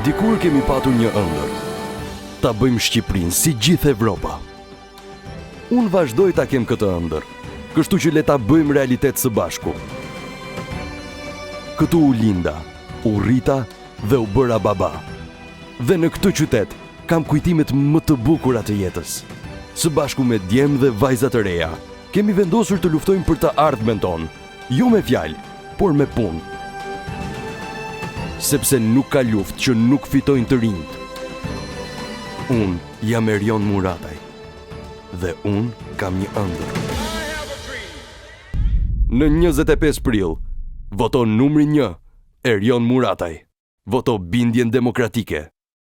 Dikur kemi patur një ëndër. Ta bëjmë Shqipërinë si gjithë Evropa. Unë vazhdoj ta kem këtë ëndër, kështu që le ta bëjmë realitet së bashku. Këtu u linda, u rrita dhe u bëra baba. Dhe në këtë qytet kam kujtimet më të bukura të jetës. Së bashku me djemë dhe vajza të reja, kemi vendosur të luftojmë për të ardhmen tonë, jo me fjalë, por me punë. Sepse nuk ka luftë që nuk fitojnë të rinjt. Unë jam Erion Murataj dhe unë kam një ëndër. Në 25 prill, voto numri 1, Erion Murataj. Voto bindjen demokratike.